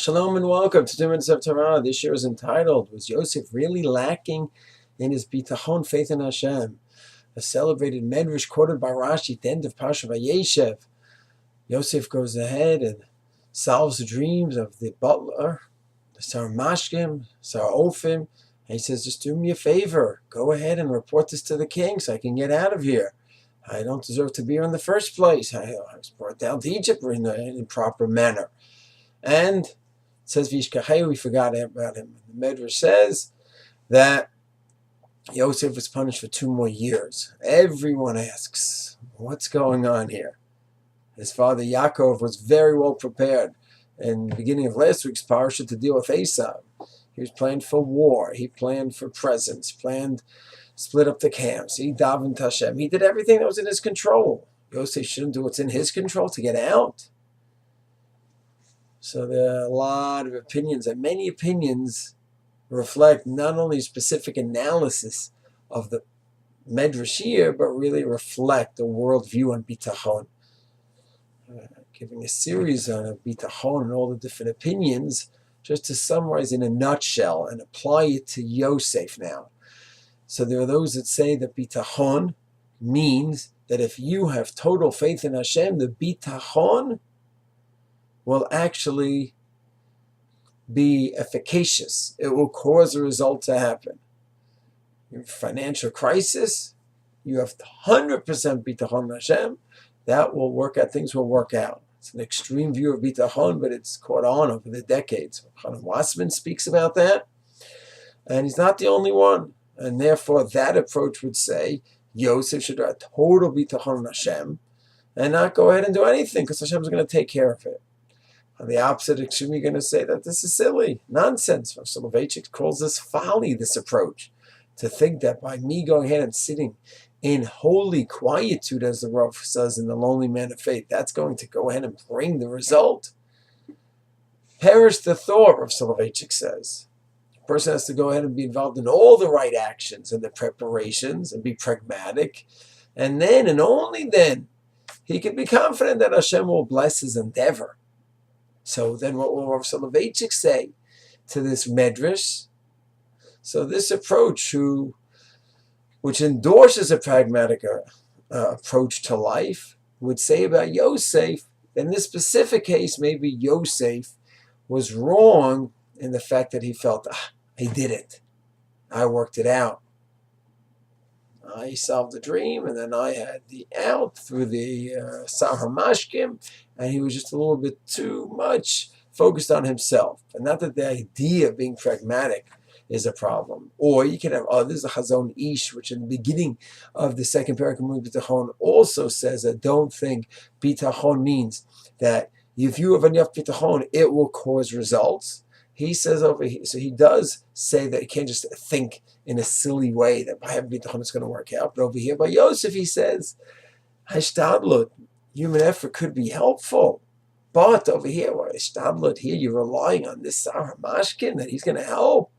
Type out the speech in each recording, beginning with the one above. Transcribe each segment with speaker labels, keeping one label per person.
Speaker 1: Shalom and welcome to 2 Minutes of Torah. This year is entitled, Was Yosef Really Lacking in His Bitachon, Faith in Hashem? A celebrated medrash quoted by Rashi at the end of Parshat Vayaishaiv. Yosef goes ahead and solves the dreams of the butler, the Sarmashkim, Sarofim, and he says, just do me a favor. Go ahead and report this to the king so I can get out of here. I don't deserve to be here in the first place. I was brought down to Egypt in an improper manner. And it says Vishkachei, we forgot about him. The Medrash says that Yosef was punished for 2 more years. Everyone asks, what's going on here? His father Yaakov was very well prepared in the beginning of last week's parsha to deal with Esav. He was planned for war. He planned for presents. Planned split up the camps. He davened to Hashem. He did everything that was in his control. Yosef shouldn't do what's in his control to get out. So there are a lot of opinions, and many opinions reflect not only specific analysis of the Medrash here, but really reflect the worldview on Bitachon. Giving a series on Bitachon and all the different opinions, just to summarize in a nutshell and apply it to Yosef now. So there are those that say that Bitachon means that if you have total faith in Hashem, the Bitachon will actually be efficacious. It will cause a result to happen. In financial crisis, you have 100% bitachon Hashem. That will work out. Things will work out. It's an extreme view of bitachon, but it's caught on over the decades. Chanan Wassman speaks about that, and he's not the only one. And therefore, that approach would say Yosef should have total bitachon Hashem and not go ahead and do anything because Hashem is going to take care of it. On the opposite extreme, you're going to say that this is silly, nonsense. Soloveitchik calls this folly, this approach, to think that by me going ahead and sitting in holy quietude, as the Rav says in The Lonely Man of Faith, that's going to go ahead and bring the result. Perish the thought, Rav Soloveitchik says. A person has to go ahead and be involved in all the right actions and the preparations and be pragmatic. And then, and only then, he can be confident that Hashem will bless his endeavor. So then what will Rav Soloveitchik say to this medrash? So this approach, which endorses a pragmatic approach to life, would say about Yosef, in this specific case, maybe Yosef was wrong in the fact that he felt, I did it. I worked it out. I solved the dream, and then I had the out through the Sahar Mashkim, and he was just a little bit too much focused on himself. And not that the idea of being pragmatic is a problem. Or you can have, there's a Hazon Ish, which in the beginning of the second parak of Bitachon also says that don't think Bitachon means that if you have enough Bitachon, it will cause results. He says over here, so he does say that you can't just think in a silly way that by having bitachon it's going to work out. But over here by Yosef, he says, Hashtadlut, human effort could be helpful. But over here, Hashtadlut, here you're relying on this Sahar Mashkin, that he's going to help.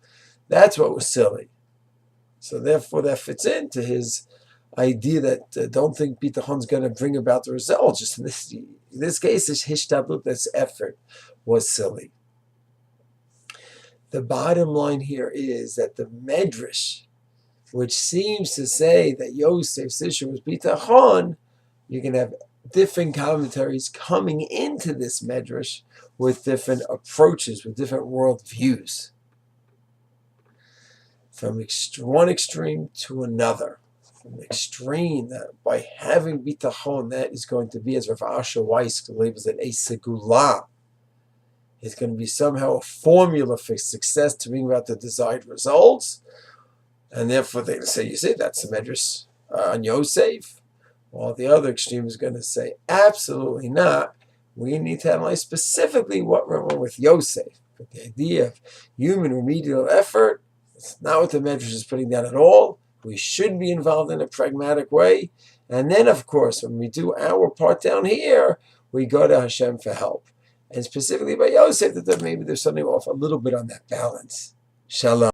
Speaker 1: That's what was silly. So therefore, that fits into his idea that don't think bitachon's going to bring about the results. Just in this case, this Hashtadlut, this effort, was silly. The bottom line here is that the medrash, which seems to say that Yosef's issue was bitachon, you can have different commentaries coming into this medrash with different approaches, with different worldviews, from one extreme to another. From the extreme that by having bitachon, that is going to be, as Rav Asher Weiss labels it, a segula. It's going to be somehow a formula for success to bring about the desired results. And therefore they're going to say, you see, that's the medrash on Yosef. While the other extreme is going to say, absolutely not. We need to analyze specifically what went wrong with Yosef. But the idea of human remedial effort, it's not what the medrash is putting down at all. We should be involved in a pragmatic way. And then, of course, when we do our part down here, we go to Hashem for help. And specifically by Yosef, that maybe there's something off a little bit on that balance. Shalom.